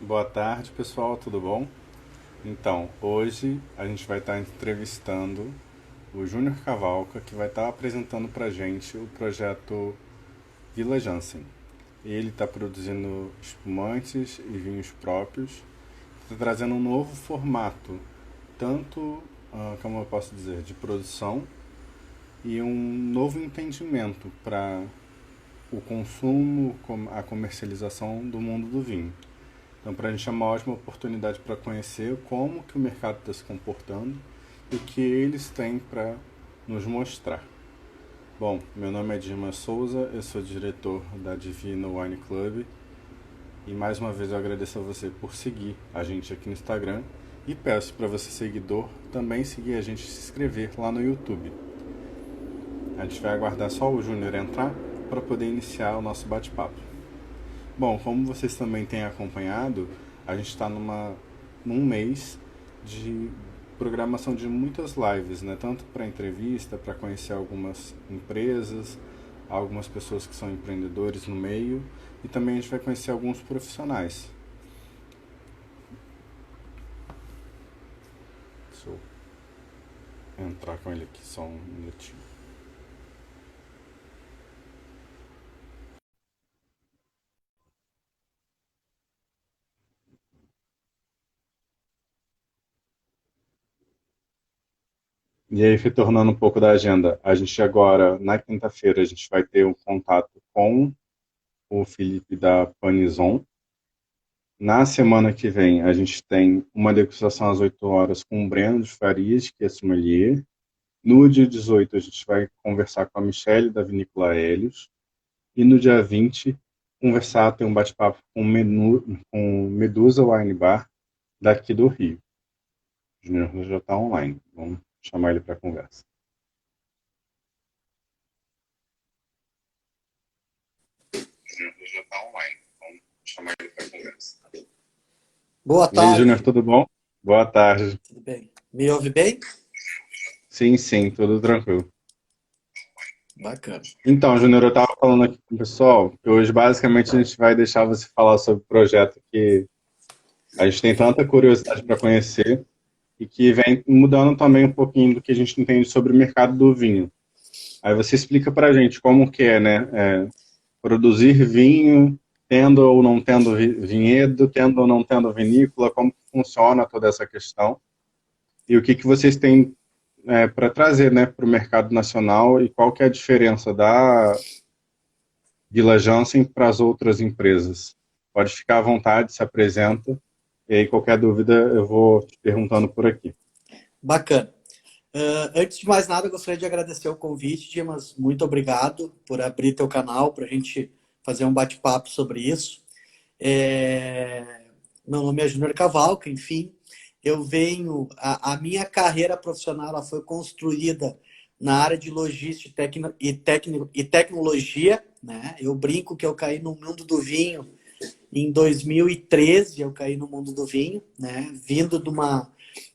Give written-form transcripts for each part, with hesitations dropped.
Boa tarde, pessoal, tudo bom? Então, hoje a gente vai estar entrevistando o Júnior Cavalca, que vai estar apresentando para gente o projeto Vila Jansen. Ele está produzindo espumantes e vinhos próprios, está trazendo um novo formato, tanto, como eu posso dizer, de produção e um novo entendimento para o consumo, a comercialização do mundo do vinho. Então, para a gente é uma ótima oportunidade para conhecer como que o mercado está se comportando e o que eles têm para nos mostrar. Bom, meu nome é Dima Souza, eu sou diretor da Divina Wine Club e mais uma vez eu agradeço a você por seguir a gente aqui no Instagram e peço para você, seguidor, também seguir a gente e se inscrever lá no YouTube. A gente vai aguardar só o Júnior entrar para poder iniciar o nosso bate-papo. Bom, como vocês também têm acompanhado, a gente está num mês de programação de muitas lives, né? Tanto para entrevista, para conhecer algumas empresas, algumas pessoas que são empreendedores no meio, e também a gente vai conhecer alguns profissionais. Deixa eu entrar com ele aqui só um minutinho. E aí, retornando um pouco da agenda, a gente agora, na quinta-feira, a gente vai ter um contato com o Felipe da Panizon. Na semana que vem, a gente tem uma degustação às 8 horas com o Breno de Farias, que é sommelier. No dia 18, a gente vai conversar com a Michelle, da Vinícola Hélios. E no dia 20, conversar, ter um bate-papo com Medusa Wine Bar, daqui do Rio. O Júnior já está online. Vamos chamar ele para conversa. O Júnior já está online. Vamos chamar ele para conversa. Boa E aí, Júnior, tarde, tudo bom? Boa tarde. tudo bem? Me ouve bem? Sim, sim, tudo tranquilo. Bacana. Então, Júnior, eu estava falando aqui com o pessoal que hoje basicamente a gente vai deixar você falar sobre o projeto que a gente tem tanta curiosidade para conhecer e que vem mudando também um pouquinho do que a gente entende sobre o mercado do vinho. Aí você explica para a gente como que é, né? Produzir vinho, tendo ou não tendo vinhedo, tendo ou não tendo vinícola, como que funciona toda essa questão e o que que vocês têm para trazer, né, para o mercado nacional e qual que é a diferença da Vila Jansen para as outras empresas. Pode ficar à vontade, se apresenta. E aí, qualquer dúvida, eu vou te perguntando por aqui. Bacana. Antes de mais nada, eu gostaria de agradecer o convite, Dimas. Muito obrigado por abrir teu canal para a gente fazer um bate-papo sobre isso. Meu nome é Júnior Cavalca, enfim. Eu venho... A minha carreira profissional ela foi construída na área de logística e tecnologia, né? Eu brinco que eu caí no mundo do vinho em 2013, eu caí no mundo do vinho, né? Vindo de uma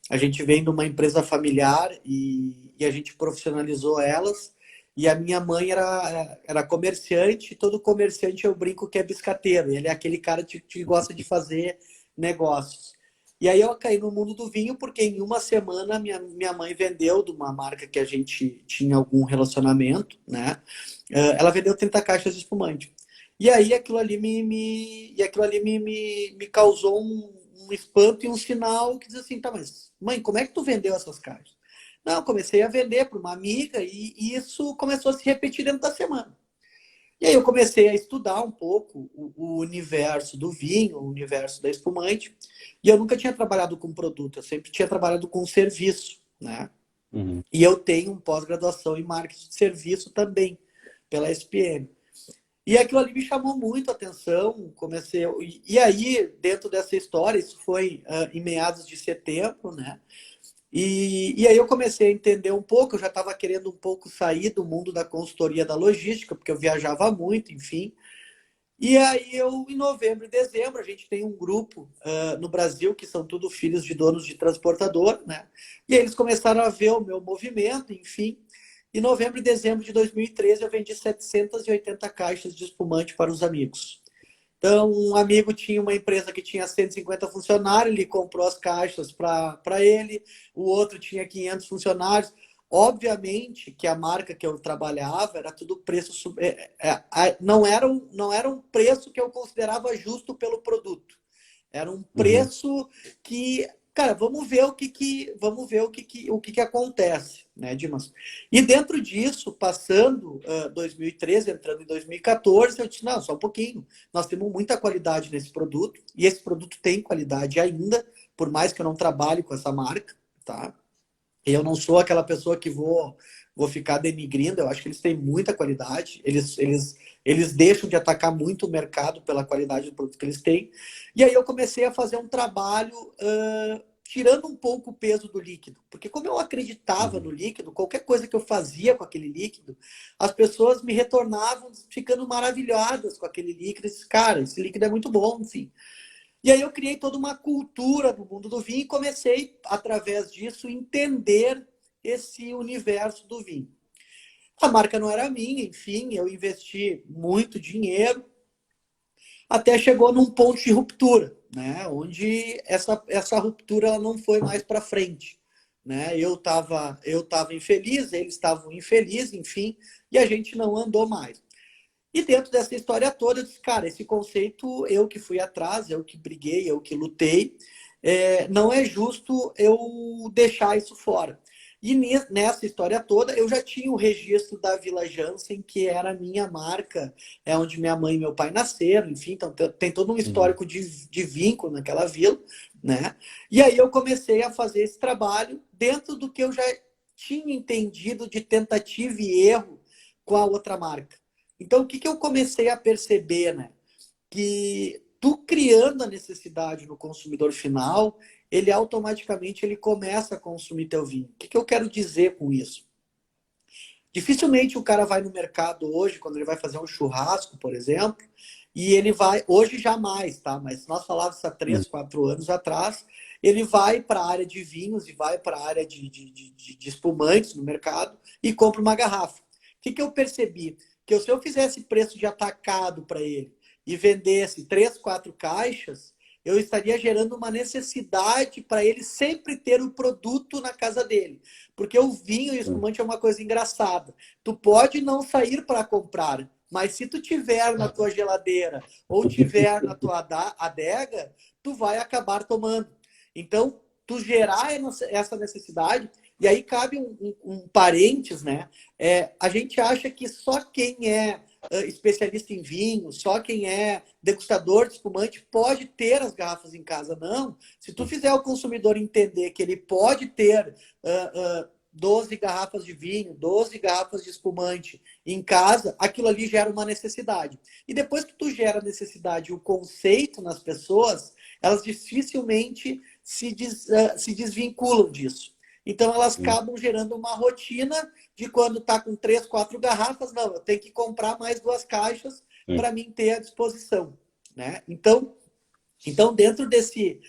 A gente vem de uma empresa familiar e a gente profissionalizou elas. E a minha mãe era comerciante, e todo comerciante eu brinco que é biscateiro. Ele é aquele cara que gosta de fazer negócios. E aí eu caí no mundo do vinho porque em uma semana minha mãe vendeu de uma marca que a gente tinha algum relacionamento, né? Ela vendeu 30 caixas de espumante. E aí aquilo ali me causou um espanto e um sinal que diz assim, tá, mas mãe, como é que tu vendeu essas caixas? Não, comecei a vender para uma amiga e isso começou a se repetir dentro da semana. E aí eu comecei a estudar um pouco o universo do vinho, o universo da espumante, e eu nunca tinha trabalhado com produto, eu sempre tinha trabalhado com serviço, né? Uhum. E eu tenho um pós-graduação em marketing de serviço também, pela SPM. E aquilo ali me chamou muito a atenção, comecei... E aí, dentro dessa história, isso foi em meados de setembro, né? E aí eu comecei a entender um pouco, eu já estava querendo um pouco sair do mundo da consultoria da logística, porque eu viajava muito, enfim. E aí em novembro e dezembro, a gente tem um grupo no Brasil, que são tudo filhos de donos de transportador, né? E aí eles começaram a ver o meu movimento, enfim. Em novembro e dezembro de 2013, eu vendi 780 caixas de espumante para os amigos. Então, um amigo tinha uma empresa que tinha 150 funcionários, ele comprou as caixas para ele, o outro tinha 500 funcionários. Obviamente que a marca que eu trabalhava era tudo preço. Não era um preço que eu considerava justo pelo produto. Era um Uhum. preço que, cara, vamos ver o que acontece, né, Dimas? E dentro disso, passando 2013, entrando em 2014, eu disse, não, só um pouquinho. Nós temos muita qualidade nesse produto, e esse produto tem qualidade ainda, por mais que eu não trabalhe com essa marca, tá? Eu não sou aquela pessoa que vou ficar denigrindo, eu acho que eles têm muita qualidade, eles deixam de atacar muito o mercado pela qualidade do produto que eles têm. E aí eu comecei a fazer um trabalho tirando um pouco o peso do líquido. Porque como eu acreditava no Uhum. líquido, qualquer coisa que eu fazia com aquele líquido, as pessoas me retornavam ficando maravilhadas com aquele líquido. Cara, esse líquido é muito bom, enfim. E aí eu criei toda uma cultura no mundo do vinho e comecei, através disso, entender esse universo do vinho. A marca não era minha, enfim, eu investi muito dinheiro, até chegou num ponto de ruptura, né? Onde essa ruptura ela não foi mais para frente. Né? Eu tava infeliz, eles estavam infelizes, enfim, e a gente não andou mais. E dentro dessa história toda, eu disse, cara, esse conceito, eu que fui atrás, eu que briguei, eu que lutei, não é justo eu deixar isso fora. E nessa história toda, eu já tinha o registro da Vila Jansen, que era a minha marca, é onde minha mãe e meu pai nasceram, enfim, então tem todo um Uhum. histórico de vínculo naquela vila, né? E aí eu comecei a fazer esse trabalho dentro do que eu já tinha entendido de tentativa e erro com a outra marca. Então, o que, que eu comecei a perceber, né? Que tu criando a necessidade no consumidor final, ele automaticamente ele começa a consumir teu vinho. O que, que eu quero dizer com isso? Dificilmente o cara vai no mercado hoje, quando ele vai fazer um churrasco, por exemplo, e ele vai, hoje jamais, tá? Mas se nós falávamos há Uhum. 3, 4 anos atrás, ele vai para a área de vinhos e vai para a área de espumantes no mercado e compra uma garrafa. O que, que eu percebi? Que se eu fizesse preço de atacado para ele e vendesse 3, 4 caixas, eu estaria gerando uma necessidade para ele sempre ter o produto na casa dele. Porque o vinho e o Sim. espumante é uma coisa engraçada. Tu pode não sair para comprar, mas se tu tiver na tua geladeira ou tiver na tua adega, tu vai acabar tomando. Então, tu gerar essa necessidade, e aí cabe um parênteses, né? A gente acha que só quem é especialista em vinho, só quem é degustador de espumante pode ter as garrafas em casa. Não. Se tu fizer o consumidor entender que ele pode ter 12 garrafas de vinho, 12 garrafas de espumante em casa, aquilo ali gera uma necessidade. E depois que tu gera a necessidade e o conceito nas pessoas, elas dificilmente se desvinculam disso. Então elas Sim. acabam gerando uma rotina de quando tá com 3, 4 garrafas, não, eu tenho que comprar mais 2 caixas Sim. para mim ter à disposição. Né? Então, dentro desse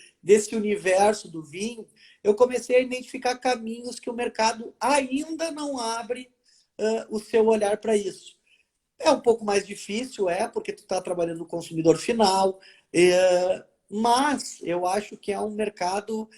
universo do vinho, eu comecei a identificar caminhos que o mercado ainda não abre o seu olhar para isso. É um pouco mais difícil, porque tu está trabalhando no consumidor final, mas eu acho que é um mercado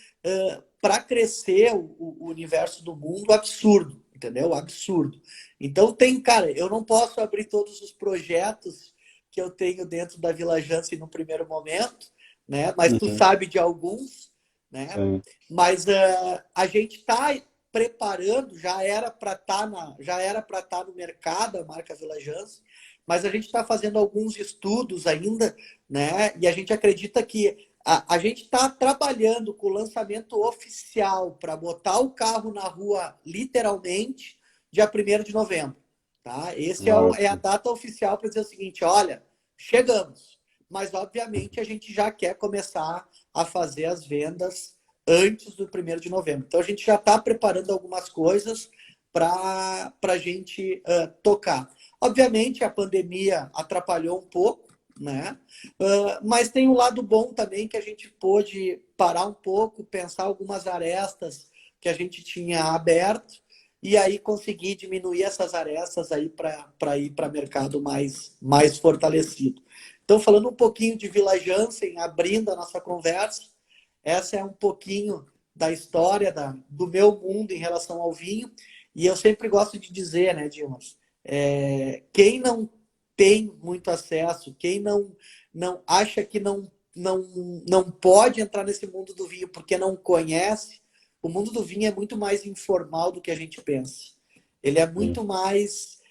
para crescer o universo do mundo absurdo, entendeu? Absurdo. Então tem, cara, eu não posso abrir todos os projetos que eu tenho dentro da Vila Jansen no primeiro momento, né? Mas tu Uhum. sabe de alguns, né? Sim. Mas a gente está preparando, já era para estar no mercado a marca Vila Jansen, mas a gente está fazendo alguns estudos ainda, né? E a gente acredita que a gente está trabalhando com o lançamento oficial para botar o carro na rua, literalmente, dia 1º de novembro. Tá? É a Ótimo. data oficial para dizer o seguinte: olha, chegamos. Mas, obviamente, a gente já quer começar a fazer as vendas antes do 1º de novembro. Então, a gente já está preparando algumas coisas para a gente tocar. Obviamente, a pandemia atrapalhou um pouco, né? Mas tem um lado bom também, que a gente pôde parar um pouco, pensar algumas arestas que a gente tinha aberto e aí conseguir diminuir essas arestas aí para ir para mercado mais fortalecido. Então, falando um pouquinho de Vila Jansen, abrindo a nossa conversa, essa é um pouquinho da história do meu mundo em relação ao vinho. E eu sempre gosto de dizer, né, Dimas, quem não tem muito acesso, quem não acha que não pode entrar nesse mundo do vinho porque não conhece, o mundo do vinho é muito mais informal do que a gente pensa. Ele é muito mais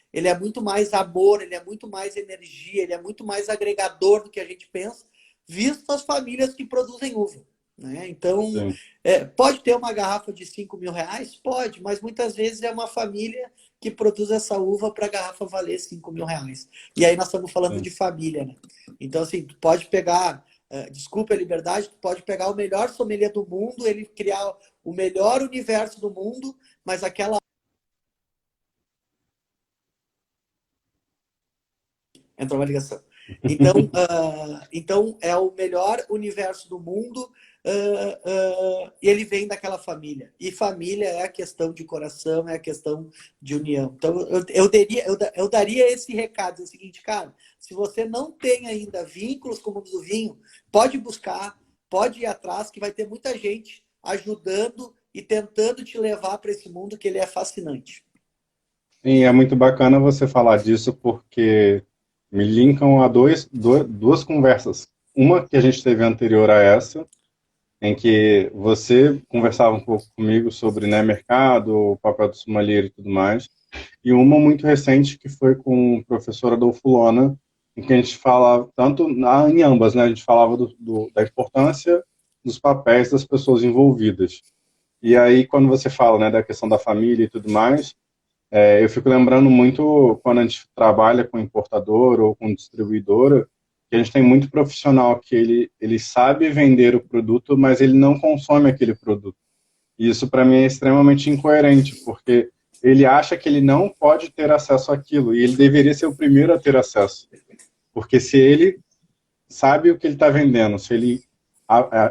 amor, ele é muito mais energia, ele é muito mais agregador do que a gente pensa, visto as famílias que produzem uva. Né? Então, pode ter uma garrafa de 5 mil reais? Pode, mas muitas vezes é uma família que produz essa uva para a garrafa valer 5 mil reais. E aí nós estamos falando de família. Né? Então, assim, tu pode pegar, desculpa a liberdade, tu pode pegar o melhor sommelier do mundo, ele criar o melhor universo do mundo, mas aquela... Entrou uma ligação. Então é o melhor universo do mundo, e ele vem daquela família. E família é a questão de coração, é a questão de união. Então eu daria esse recado, é o seguinte, cara, se você não tem ainda vínculos com o mundo do vinho, pode buscar, pode ir atrás, que vai ter muita gente ajudando e tentando te levar para esse mundo que ele é fascinante. E é muito bacana você falar disso, porque me linkam a duas conversas. Uma que a gente teve anterior a essa, em que você conversava um pouco comigo sobre, né, mercado, o papel do sommelier e tudo mais, e uma muito recente que foi com o professor Adolfo Lona, em que a gente falava, tanto em ambas, né, a gente falava da importância dos papéis das pessoas envolvidas. E aí, quando você fala, né, da questão da família e tudo mais, eu fico lembrando muito quando a gente trabalha com importador ou com distribuidora, que a gente tem muito profissional que ele sabe vender o produto, mas ele não consome aquele produto. E isso, para mim, é extremamente incoerente, porque ele acha que ele não pode ter acesso àquilo, e ele deveria ser o primeiro a ter acesso. Porque se ele sabe o que ele está vendendo, se ele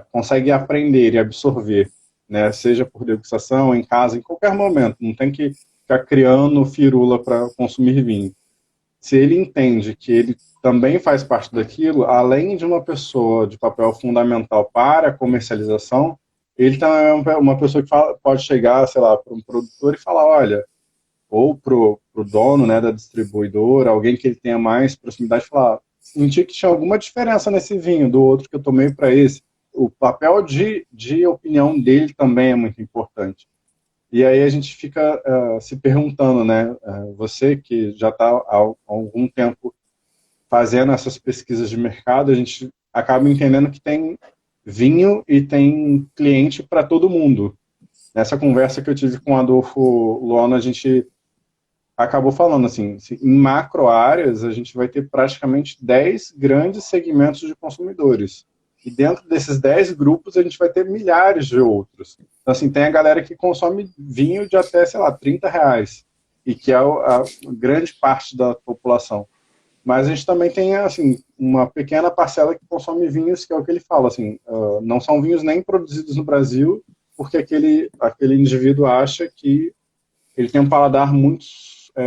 consegue aprender e absorver, né, seja por degustação, em casa, em qualquer momento, não tem que ficar criando firula para consumir vinho. Se ele entende que ele também faz parte daquilo, além de uma pessoa de papel fundamental para a comercialização, ele também é uma pessoa que pode chegar, sei lá, para um produtor e falar, olha, ou para o dono, né, da distribuidora, alguém que ele tenha mais proximidade, falar, senti que tinha alguma diferença nesse vinho do outro que eu tomei para esse. O papel de opinião dele também é muito importante. E aí a gente fica se perguntando, né, você que já está há algum tempo fazendo essas pesquisas de mercado, a gente acaba entendendo que tem vinho e tem cliente para todo mundo. Nessa conversa que eu tive com o Adolfo Luana, a gente acabou falando assim, em macro áreas, a gente vai ter praticamente 10 grandes segmentos de consumidores. E dentro desses 10 grupos, a gente vai ter milhares de outros. Então, assim, tem a galera que consome vinho de até, sei lá, 30 reais, e que é a grande parte da população. Mas a gente também tem, assim, uma pequena parcela que consome vinhos, que é o que ele fala, assim, não são vinhos nem produzidos no Brasil, porque aquele indivíduo acha que ele tem um paladar muito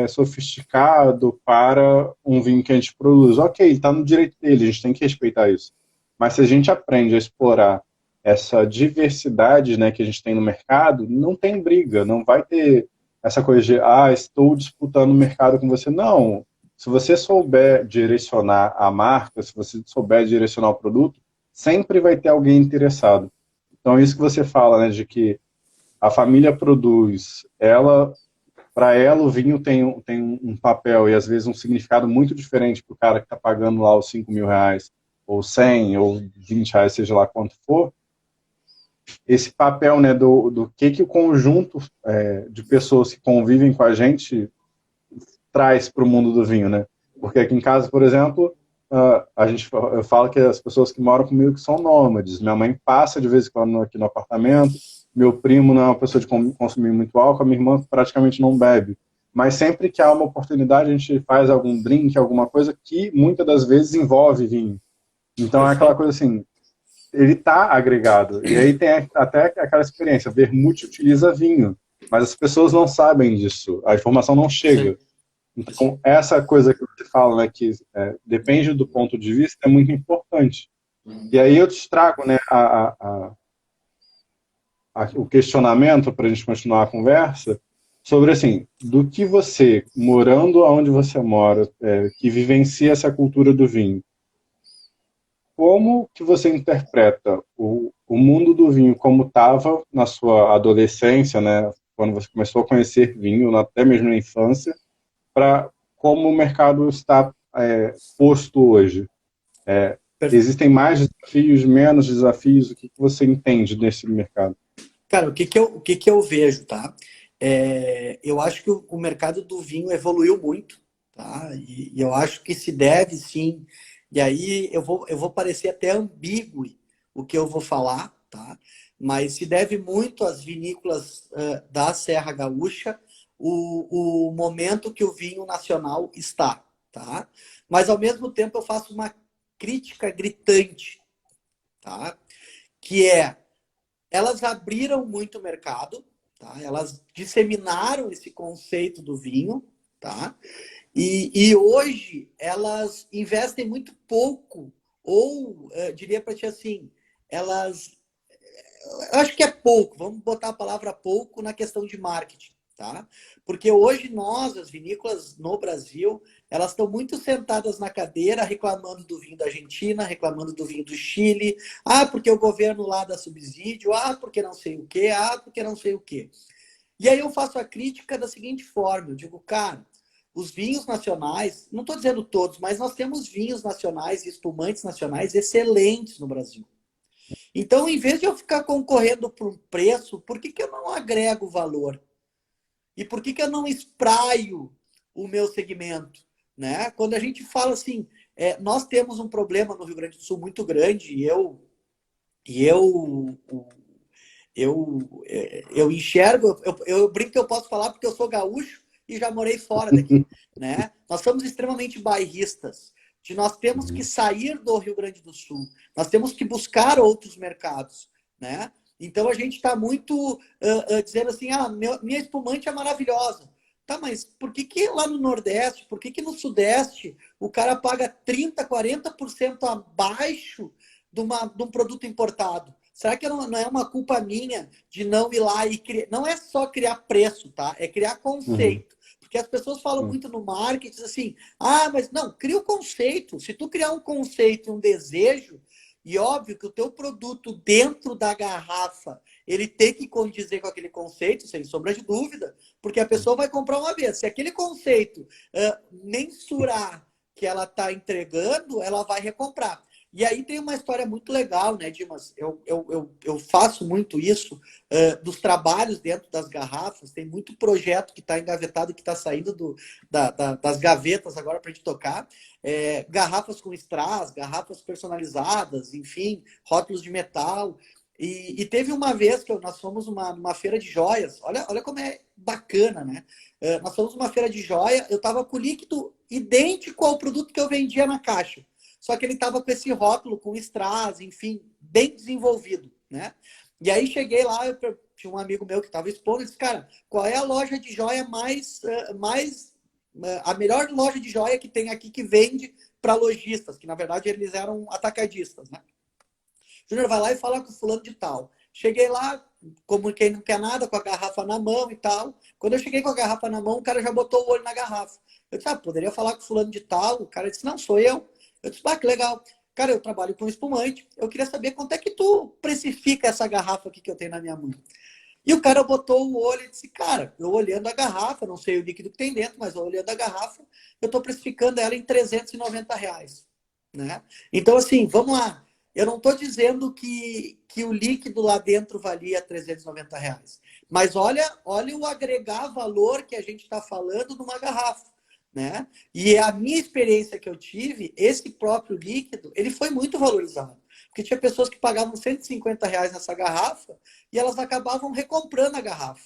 sofisticado para um vinho que a gente produz. Ok, ele está no direito dele, a gente tem que respeitar isso. Mas se a gente aprende a explorar essa diversidade, né, que a gente tem no mercado, não tem briga, não vai ter essa coisa de, estou disputando o mercado com você. Não. Se você souber direcionar a marca, se você souber direcionar o produto, sempre vai ter alguém interessado. Então, isso que você fala, né, de que a família produz, para ela o vinho tem um papel e às vezes um significado muito diferente para o cara que está pagando lá os 5 mil reais, ou 100, ou 20 reais, seja lá quanto for. Esse papel, né, do que o conjunto de pessoas que convivem com a gente traz para o mundo do vinho, né? Porque aqui em casa, por exemplo, eu falo que as pessoas que moram comigo que são nômades. Minha mãe passa de vez em quando aqui no apartamento, meu primo não é uma pessoa de consumir muito álcool, a minha irmã praticamente não bebe. Mas sempre que há uma oportunidade, a gente faz algum drink, alguma coisa que muitas das vezes envolve vinho. Então é aquela coisa assim, ele está agregado. E aí tem até aquela experiência, vermute utiliza vinho, mas as pessoas não sabem disso, a informação não chega. Sim. Então, essa coisa que você fala, né, que depende do ponto de vista, é muito importante. E aí eu te trago, né, o questionamento para a gente continuar a conversa sobre, assim, do que você, morando onde você mora, que vivencia essa cultura do vinho, como que você interpreta o mundo do vinho como estava na sua adolescência, né, quando você começou a conhecer vinho, até mesmo na infância, para como o mercado está posto hoje? Existem mais desafios, menos desafios? O que você entende desse mercado? Cara, o que que eu vejo, tá? Eu acho que o mercado do vinho evoluiu muito, tá? E eu acho que se deve, sim. E aí eu vou parecer até ambíguo o que eu vou falar, tá? Mas se deve muito às vinícolas da Serra Gaúcha o momento que o vinho nacional está, tá? Mas ao mesmo tempo eu faço uma crítica gritante, tá? Que elas abriram muito o mercado, tá? Elas disseminaram esse conceito do vinho, tá? E hoje elas investem muito pouco, ou diria para ti assim, elas eu acho que é pouco, vamos botar a palavra pouco na questão de marketing, tá? Porque hoje nós, as vinícolas no Brasil, elas estão muito sentadas na cadeira reclamando do vinho da Argentina, reclamando do vinho do Chile, porque o governo lá dá subsídio, porque não sei o quê, porque não sei o quê. E aí eu faço a crítica da seguinte forma, eu digo, cara, os vinhos nacionais, não estou dizendo todos, mas nós temos vinhos nacionais e espumantes nacionais excelentes no Brasil. Então, em vez de eu ficar concorrendo por um preço, por que, que eu não agrego valor? E por que, que eu não espraio o meu segmento? Né? Quando a gente fala assim, nós temos um problema no Rio Grande do Sul muito grande, e eu enxergo, eu brinco que eu posso falar porque eu sou gaúcho e já morei fora daqui. Né? Nós somos extremamente bairristas. Nós temos que sair do Rio Grande do Sul. Nós temos que buscar outros mercados. Né? Então a gente está muito dizendo assim, minha espumante é maravilhosa. Tá, mas por que, que lá no Nordeste, por que, que no Sudeste o cara paga 30%, 40% abaixo de um produto importado? Será que não é uma culpa minha de não ir lá e criar? Não é só criar preço, tá? É criar Uhum. conceito. Porque as pessoas falam Sim. muito no marketing assim, mas não, cria o conceito. Se tu criar um conceito e um desejo, e óbvio que o teu produto dentro da garrafa, ele tem que condizer com aquele conceito, sem sombra de dúvida, porque a pessoa vai comprar uma vez. Se aquele conceito mensurar que ela está entregando, ela vai recomprar. E aí tem uma história muito legal, né, Dimas? Eu faço muito isso dos trabalhos dentro das garrafas. Tem muito projeto que está engavetado, que está saindo das gavetas agora para a gente tocar. Garrafas com strass, garrafas personalizadas, enfim, rótulos de metal. E teve uma vez que nós fomos numa feira de joias. Olha como é bacana, né? Nós fomos numa feira de joia, eu estava com o líquido idêntico ao produto que eu vendia na caixa. Só que ele estava com esse rótulo, com strass, enfim, bem desenvolvido, né? E aí cheguei lá, tinha um amigo meu que estava expondo, e disse, cara, qual é a loja de joia a melhor loja de joia que tem aqui que vende para lojistas, que na verdade eles eram atacadistas, né? Júnior, vai lá e fala com o fulano de tal. Cheguei lá, como quem não quer nada, com a garrafa na mão e tal. Quando eu cheguei com a garrafa na mão, o cara já botou o olho na garrafa. Eu disse, poderia falar com o fulano de tal? O cara disse, não, sou eu. Eu disse, que legal. Cara, eu trabalho com espumante. Eu queria saber quanto é que tu precifica essa garrafa aqui que eu tenho na minha mão. E o cara botou o olho e disse, cara, eu olhando a garrafa, não sei o líquido que tem dentro, mas olhando a garrafa, eu estou precificando ela em R$ 390. Né? Então, assim, vamos lá. Eu não estou dizendo que o líquido lá dentro valia R$ 390. Mas olha o agregar valor que a gente está falando numa garrafa. Né? E a minha experiência que eu tive, esse próprio líquido, ele foi muito valorizado. Porque tinha pessoas que pagavam R$ 150 nessa garrafa e elas acabavam recomprando a garrafa.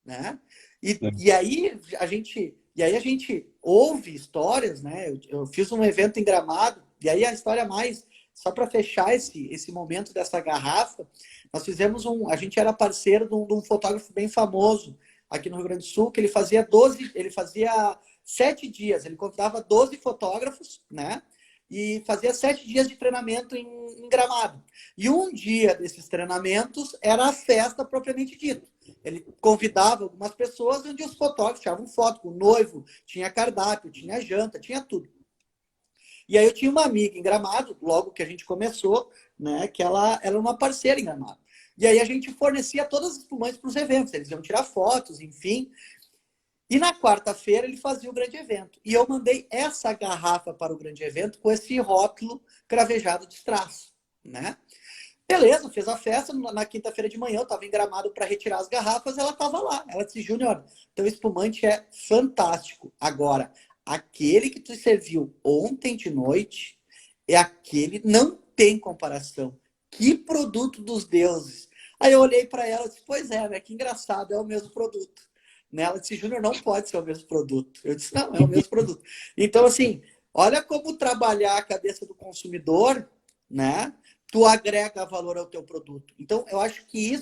Né? E aí a gente ouve histórias, né? Eu fiz um evento em Gramado, e aí a história mais, só para fechar esse momento dessa garrafa, nós fizemos a gente era parceiro de um fotógrafo bem famoso aqui no Rio Grande do Sul, que ele fazia 7 dias. Ele convidava 12 fotógrafos, né? E fazia 7 dias de treinamento em Gramado. E um dia desses treinamentos era a festa propriamente dita. Ele convidava algumas pessoas onde os fotógrafos tiravam foto com o noivo, tinha cardápio, tinha janta, tinha tudo. E aí eu tinha uma amiga em Gramado, logo que a gente começou, né, que ela era uma parceira em Gramado. E aí a gente fornecia todas as espumantes para os eventos, eles iam tirar fotos, enfim. E na quarta-feira ele fazia o grande evento. E eu mandei essa garrafa para o grande evento com esse rótulo cravejado de strass, né? Beleza, fez a festa. Na quinta-feira de manhã eu estava em Gramado para retirar as garrafas, ela estava lá. Ela disse, Júnior, teu espumante é fantástico. Agora, aquele que tu serviu ontem de noite é aquele, não tem comparação. Que produto dos deuses. Aí eu olhei para ela e disse, pois é, né? Que engraçado, é o mesmo produto. Ela disse, Júnior, não pode ser o mesmo produto. Eu disse, não, é o mesmo produto. Então, assim, olha como trabalhar a cabeça do consumidor, né? Tu agrega valor ao teu produto. Então, eu acho que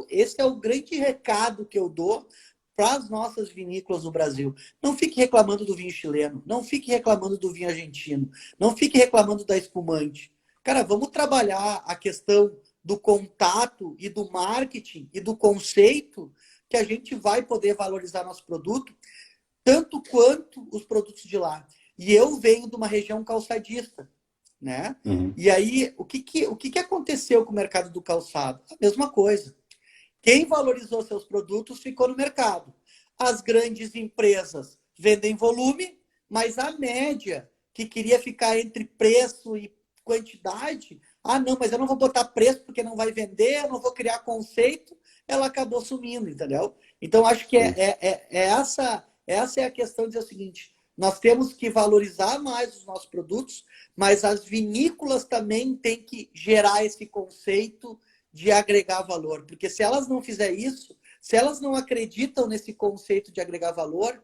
esse é o grande recado que eu dou para as nossas vinícolas no Brasil. Não fique reclamando do vinho chileno, não fique reclamando do vinho argentino, não fique reclamando da espumante. Cara, vamos trabalhar a questão do contato e do marketing e do conceito que a gente vai poder valorizar nosso produto, tanto quanto os produtos de lá. E eu venho de uma região calçadista, né? Uhum. E aí, o que aconteceu com o mercado do calçado? A mesma coisa. Quem valorizou seus produtos ficou no mercado. As grandes empresas vendem volume, mas a média, que queria ficar entre preço e quantidade, não, mas eu não vou botar preço porque não vai vender, eu não vou criar conceito, ela acabou sumindo, entendeu? Então, acho que essa é a questão de dizer o seguinte, nós temos que valorizar mais os nossos produtos, mas as vinícolas também têm que gerar esse conceito de agregar valor. Porque se elas não fizerem isso, se elas não acreditam nesse conceito de agregar valor,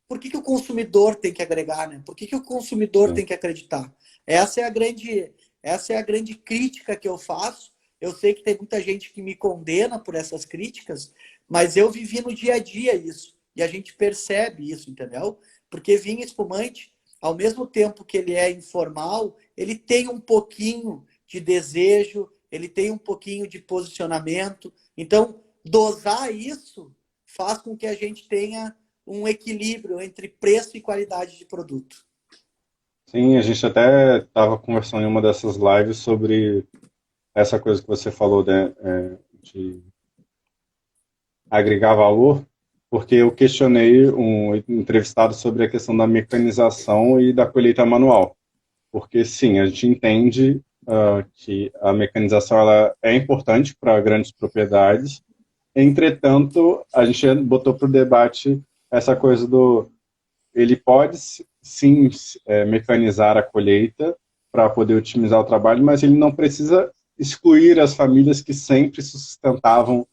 por que o consumidor tem que agregar, né? Por que o consumidor tem que acreditar? Essa é a grande crítica que eu faço. Eu sei que tem muita gente que me condena por essas críticas, mas eu vivi no dia a dia isso. E a gente percebe isso, entendeu? Porque vinho espumante, ao mesmo tempo que ele é informal, ele tem um pouquinho de desejo, ele tem um pouquinho de posicionamento. Então, dosar isso faz com que a gente tenha um equilíbrio entre preço e qualidade de produto. Sim, a gente até estava conversando em uma dessas lives sobre essa coisa que você falou, né, de agregar valor, porque eu questionei um entrevistado sobre a questão da mecanização e da colheita manual. Porque, sim, a gente entende que a mecanização ela é importante para grandes propriedades, entretanto, a gente botou para o debate essa coisa do... Ele pode, sim, mecanizar a colheita para poder otimizar o trabalho, mas ele não precisa excluir as famílias que sempre se sustentavam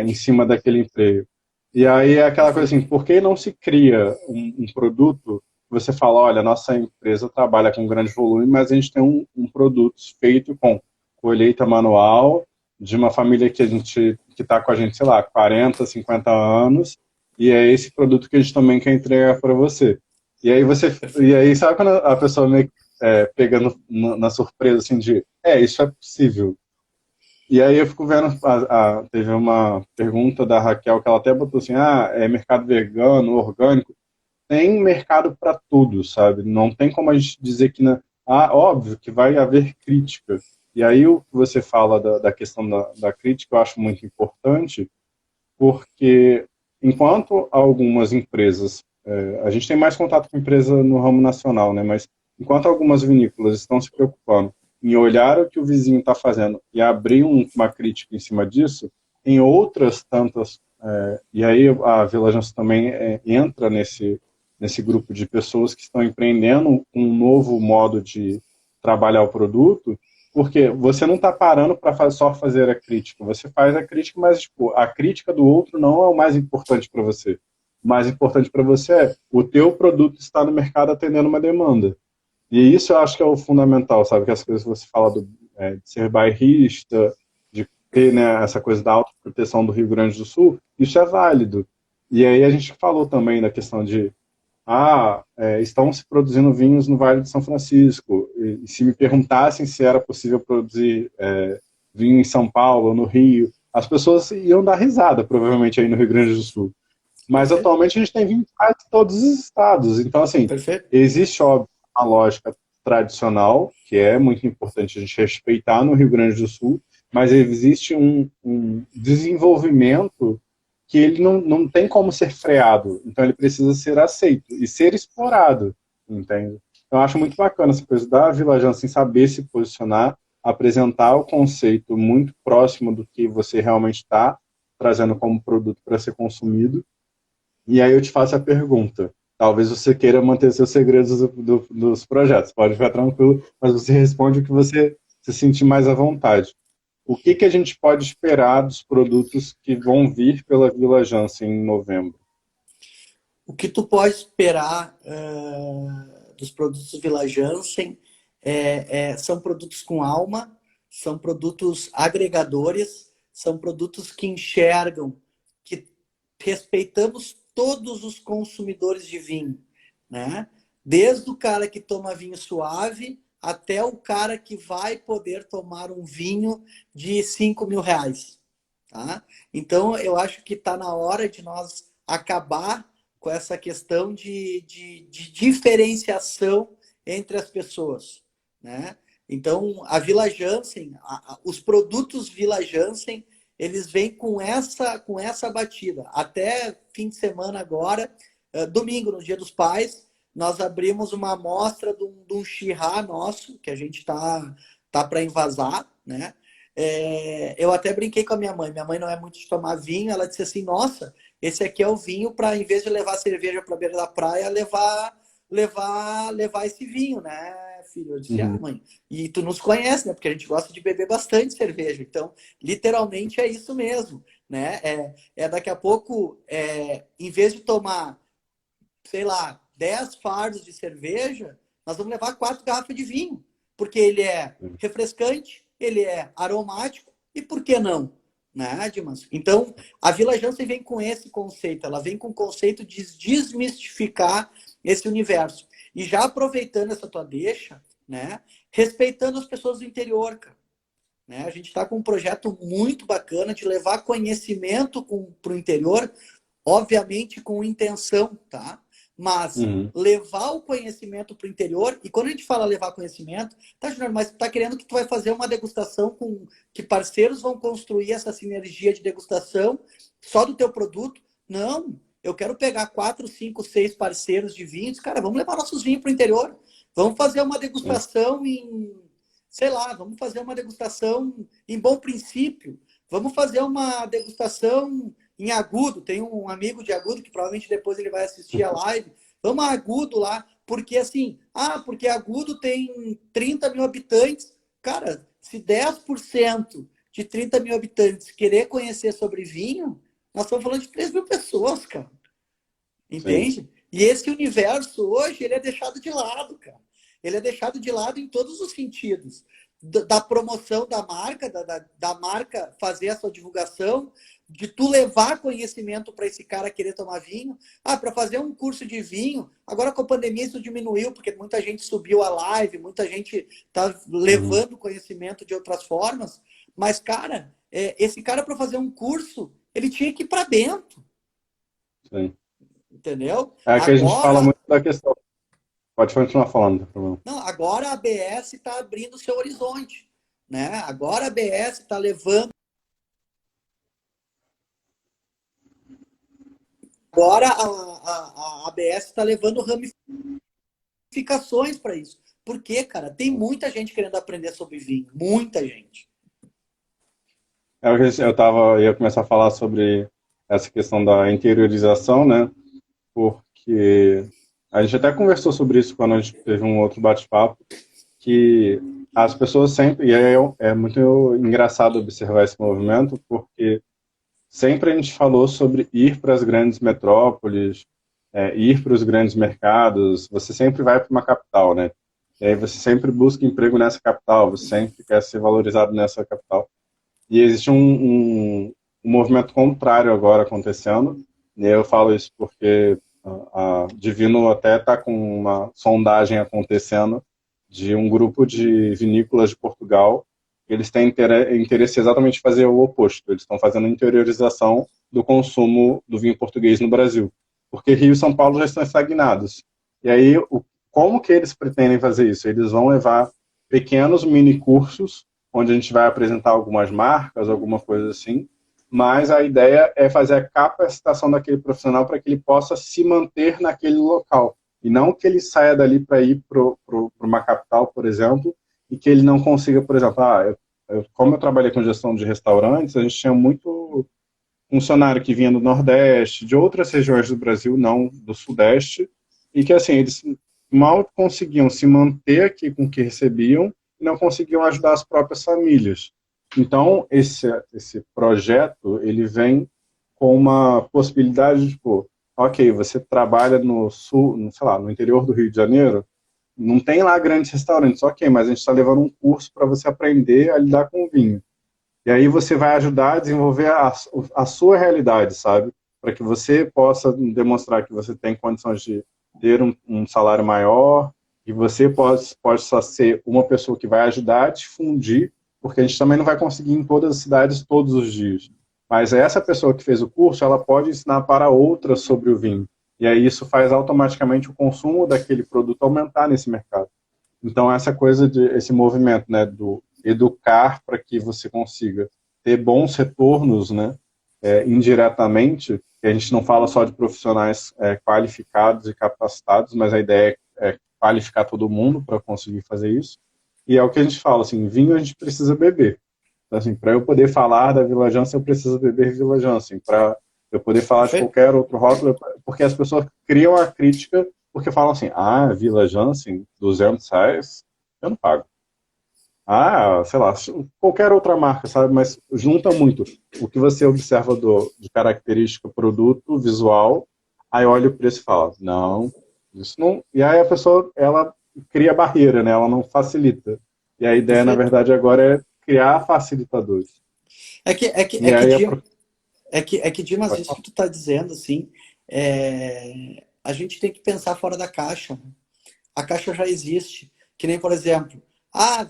em cima daquele emprego. E aí é aquela coisa assim, por que não se cria um produto que você fala, olha, nossa empresa trabalha com grande volume, mas a gente tem um produto feito com colheita manual de uma família que está com a gente, sei lá, 40, 50 anos, e é esse produto que a gente também quer entregar para você. E aí sabe quando a pessoa meio pegando na surpresa assim de, isso é possível. E aí eu fico vendo, teve uma pergunta da Raquel que ela até botou assim, é mercado vegano, orgânico. Tem mercado para tudo, sabe? Não tem como a gente dizer que... óbvio que vai haver crítica. E aí o que você fala da questão da crítica eu acho muito importante, porque enquanto algumas empresas... a gente tem mais contato com empresa no ramo nacional, né? Mas enquanto algumas vinícolas estão se preocupando em olhar o que o vizinho está fazendo e abrir uma crítica em cima disso, em outras tantas, e aí a Vila Johnson também entra nesse grupo de pessoas que estão empreendendo um novo modo de trabalhar o produto, porque você não está parando para só fazer a crítica, você faz a crítica, mas tipo, a crítica do outro não é o mais importante para você. O mais importante para você é o teu produto está no mercado atendendo uma demanda. E isso eu acho que é o fundamental, sabe? Que as coisas que você fala de ser bairrista, de ter, né, essa coisa da autoproteção do Rio Grande do Sul, isso é válido. E aí a gente falou também da questão de estão se produzindo vinhos no Vale de São Francisco. E se me perguntassem se era possível produzir vinho em São Paulo, no Rio, as pessoas iam dar risada, provavelmente, aí no Rio Grande do Sul. Mas Perfeito? atualmente a gente tem vinho em quase todos os estados. Então, assim, Perfeito? existe, óbvio, uma lógica tradicional, que é muito importante a gente respeitar no Rio Grande do Sul, mas existe um desenvolvimento que ele não tem como ser freado. Então ele precisa ser aceito e ser explorado, entende? Então eu acho muito bacana essa coisa da Vila Jansen saber se posicionar, apresentar o conceito muito próximo do que você realmente está trazendo como produto para ser consumido. E aí eu te faço a pergunta. Talvez você queira manter seus segredos dos projetos, pode ficar tranquilo, mas você responde o que você se sentir mais à vontade. O que, que a gente pode esperar dos produtos que vão vir pela Vila Jansen em novembro? O que tu pode esperar dos produtos Vila Jansen são produtos com alma, são produtos agregadores, são produtos que enxergam que respeitamos todos os consumidores de vinho, né? Desde o cara que toma vinho suave até o cara que vai poder tomar um vinho de 5.000 reais. Tá? Então, eu acho que está na hora de nós acabar com essa questão de diferenciação entre as pessoas. Né? Então, a Vila Jansen, os produtos Vila Jansen, eles vêm com essa batida. Até fim de semana agora, domingo, no Dia dos Pais, nós abrimos uma amostra de um Chirá nosso, que a gente tá para envasar, né? Eu até brinquei com a minha mãe. Minha mãe não é muito de tomar vinho. Ela disse assim: Nossa, esse aqui é o vinho para, em vez de levar cerveja para a beira da praia, levar esse vinho, né, filho? Eu disse: Ah, Uhum. mãe, e tu nos conhece, né? Porque a gente gosta de beber bastante cerveja. Então, literalmente é isso mesmo, né? Daqui a pouco, em vez de tomar, sei lá, 10 fardos de cerveja, nós vamos levar 4 garrafas de vinho, porque ele é refrescante, ele é aromático, e por que não? Né, Dimas? Então, a Vila Jansen vem com esse conceito, ela vem com o conceito de desmistificar esse universo. E já aproveitando essa tua deixa, né, respeitando as pessoas do interior, cara. Né? A gente está com um projeto muito bacana de levar conhecimento para o interior, obviamente com intenção, tá? Mas Uhum. levar o conhecimento para o interior, e quando a gente fala levar conhecimento, tá, Júnior, mas tu tá querendo que tu vai fazer uma degustação com que parceiros vão construir essa sinergia de degustação só do teu produto? Não, eu quero pegar 4, 5, 6 parceiros de vinhos, cara, vamos levar nossos vinhos para o interior. Vamos fazer uma Sim. degustação sei lá, vamos fazer uma degustação em Bom Princípio. Vamos fazer uma degustação em Agudo. Tem um amigo de Agudo que provavelmente depois ele vai assistir a live. Vamos a Agudo lá, porque assim, porque Agudo tem 30 mil habitantes. Cara, se 10% de 30 mil habitantes querer conhecer sobre vinho, nós estamos falando de 3 mil pessoas, cara. Sim. Entende? E esse universo hoje, ele é deixado de lado, cara. Ele é deixado de lado em todos os sentidos. Da promoção da marca, da marca fazer a sua divulgação, de tu levar conhecimento para esse cara querer tomar vinho. Para fazer um curso de vinho, agora com a pandemia isso diminuiu, porque muita gente subiu a live, muita gente está Uhum. levando conhecimento de outras formas. Mas, cara, esse cara para fazer um curso, ele tinha que ir para dentro, Sim. entendeu? É que a gente fala Agora muito da questão. Pode continuar falando, não tem problema. Não, agora a ABS está abrindo seu horizonte, né? Agora a ABS está levando, agora a ABS está levando ramificações para isso. Por quê, cara? Tem muita gente querendo aprender sobre vinho, muita gente. Ia começar a falar sobre essa questão da interiorização, né? Porque a gente até conversou sobre isso quando a gente teve um outro bate-papo, que as pessoas sempre, é muito engraçado observar esse movimento, porque sempre a gente falou sobre ir para as grandes metrópoles, ir para os grandes mercados, você sempre vai para uma capital, né? E aí você sempre busca emprego nessa capital, você sempre quer ser valorizado nessa capital. E existe um movimento contrário agora acontecendo, e eu falo isso porque A Divino até está com uma sondagem acontecendo de um grupo de vinícolas de Portugal. Eles têm interesse exatamente em fazer o oposto. Eles estão fazendo interiorização do consumo do vinho português no Brasil. Porque Rio e São Paulo já estão estagnados. E aí, como que eles pretendem fazer isso? Eles vão levar pequenos mini cursos, onde a gente vai apresentar algumas marcas, alguma coisa assim, mas a ideia é fazer a capacitação daquele profissional para que ele possa se manter naquele local. E não que ele saia dali para ir para uma capital, por exemplo, e que ele não consiga, por exemplo, como eu trabalhei com gestão de restaurantes, a gente tinha muito funcionário que vinha do Nordeste, de outras regiões do Brasil, não do Sudeste, e que assim, eles mal conseguiam se manter aqui com o que recebiam e não conseguiam ajudar as próprias famílias. Então, esse projeto, ele vem com uma possibilidade de, tipo, ok, você trabalha no sul, sei lá, no interior do Rio de Janeiro, não tem lá grandes restaurantes, ok, mas a gente está levando um curso para você aprender a lidar com o vinho. E aí você vai ajudar a desenvolver a sua realidade, sabe? Para que você possa demonstrar que você tem condições de ter um salário maior e você pode só ser uma pessoa que vai ajudar a difundir, porque a gente também não vai conseguir em todas as cidades todos os dias. Mas essa pessoa que fez o curso, ela pode ensinar para outras sobre o vinho. E aí isso faz automaticamente o consumo daquele produto aumentar nesse mercado. Então, essa coisa esse movimento, né, do educar para que você consiga ter bons retornos, né, indiretamente, que a gente não fala só de profissionais qualificados e capacitados, mas a ideia é qualificar todo mundo para conseguir fazer isso. E é o que a gente fala, assim, vinho a gente precisa beber. Então, assim, para eu poder falar da Vila Jansen, eu preciso beber Vila Jansen. Para eu poder falar de Perfeito. qualquer outro rótulo, porque as pessoas criam a crítica porque falam assim, Vila Jansen, R$ 200, eu não pago. Sei lá, qualquer outra marca, sabe? Mas junta muito o que você observa de característica, produto, visual, aí olha o preço e fala, não, isso não... E aí a pessoa, ela cria barreira, né? Ela não facilita. E a ideia, na Perfeito. verdade, agora é criar facilitadores. É que, é que, E é que, aí, Di- Dimas, pode isso falar. que tu está dizendo, assim, a gente tem que pensar fora da caixa. A caixa já existe. Que nem, por exemplo,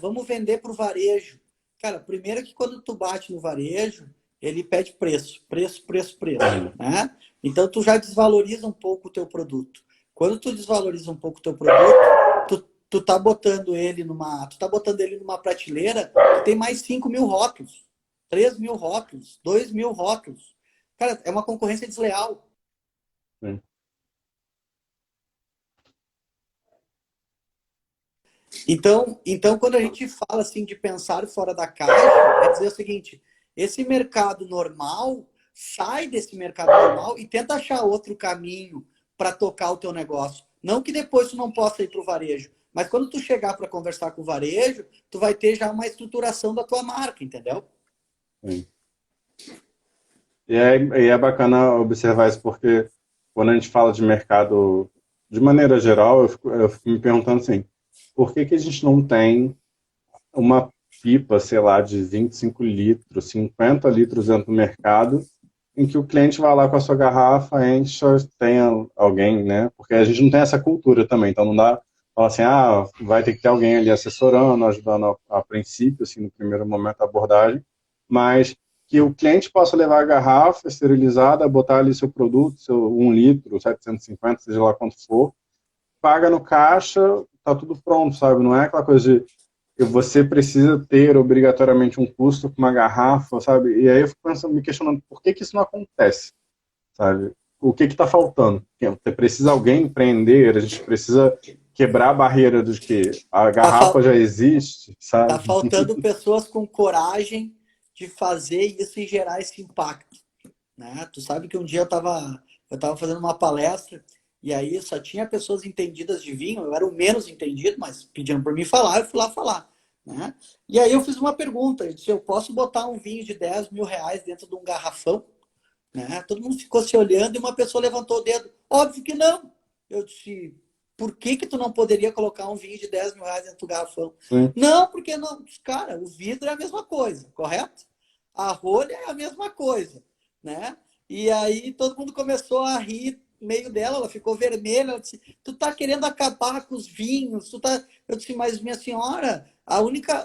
vamos vender para o varejo. Cara, primeiro que quando tu bate no varejo, ele pede preço, preço, preço, preço, Uhum. né? Então tu já desvaloriza um pouco o teu produto. Quando tu desvaloriza um pouco o teu produto, tu tá botando ele numa prateleira que tem mais 5.000 rótulos, 3.000 rótulos, 2.000 rótulos. Cara, é uma concorrência desleal. Sim. Então, quando a gente fala assim de pensar fora da caixa, é dizer o seguinte: esse mercado normal, sai desse mercado normal e tenta achar outro caminho para tocar o teu negócio. Não que depois tu não possa ir para o varejo, mas quando tu chegar para conversar com o varejo, tu vai ter já uma estruturação da tua marca, entendeu? Sim. E é bacana observar isso porque quando a gente fala de mercado de maneira geral, eu fico me perguntando assim, por que que a gente não tem uma pipa, sei lá, de 25 litros, 50 litros dentro do mercado, em que o cliente vai lá com a sua garrafa, enche, tenha alguém, né? Porque a gente não tem essa cultura também, então não dá falar assim, vai ter que ter alguém ali assessorando, ajudando a princípio, assim, no primeiro momento da abordagem, mas que o cliente possa levar a garrafa esterilizada, botar ali seu produto, seu 1 litro, 750, seja lá quanto for, paga no caixa, tá tudo pronto, sabe? Não é aquela coisa de que você precisa ter obrigatoriamente um custo com uma garrafa, sabe? E aí eu fico pensando, me questionando por que que isso não acontece, sabe? O que que está faltando? Você precisa alguém empreender, a gente precisa quebrar a barreira de que a Tá, garrafa fal- já existe, tá sabe? faltando pessoas com coragem de fazer isso e gerar esse impacto, né? Tu sabe que um dia eu tava fazendo uma palestra e aí só tinha pessoas entendidas de vinho, eu era o menos entendido, mas pediam para mim falar, eu fui lá falar, né? E aí eu fiz uma pergunta, eu disse, eu posso botar um vinho de 10.000 reais dentro de um garrafão, né? Todo mundo ficou se olhando e uma pessoa levantou o dedo. Óbvio que não. Eu disse, por que que tu não poderia colocar um vinho de 10.000 reais dentro do garrafão? Sim, Não, porque não. Cara, o vidro é a mesma coisa, correto? A rolha é a mesma coisa, né? E aí todo mundo começou a rir, meio dela, ela ficou vermelha, ela disse, tu tá querendo acabar com os vinhos, tu tá... Eu disse, mas minha senhora,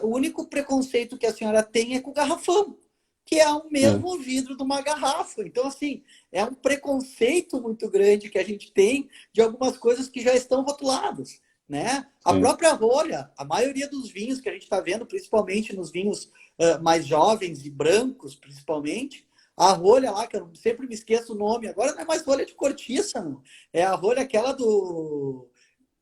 o único preconceito que a senhora tem é com o garrafão, que é o sim, mesmo vidro de uma garrafa. Então, assim, é um preconceito muito grande que a gente tem de algumas coisas que já estão rotuladas, né? A sim. própria rolha, a maioria dos vinhos que a gente está vendo, principalmente nos vinhos mais jovens e brancos, principalmente, a rolha lá, que eu sempre me esqueço o nome, agora não é mais rolha de cortiça, não. É a rolha aquela do...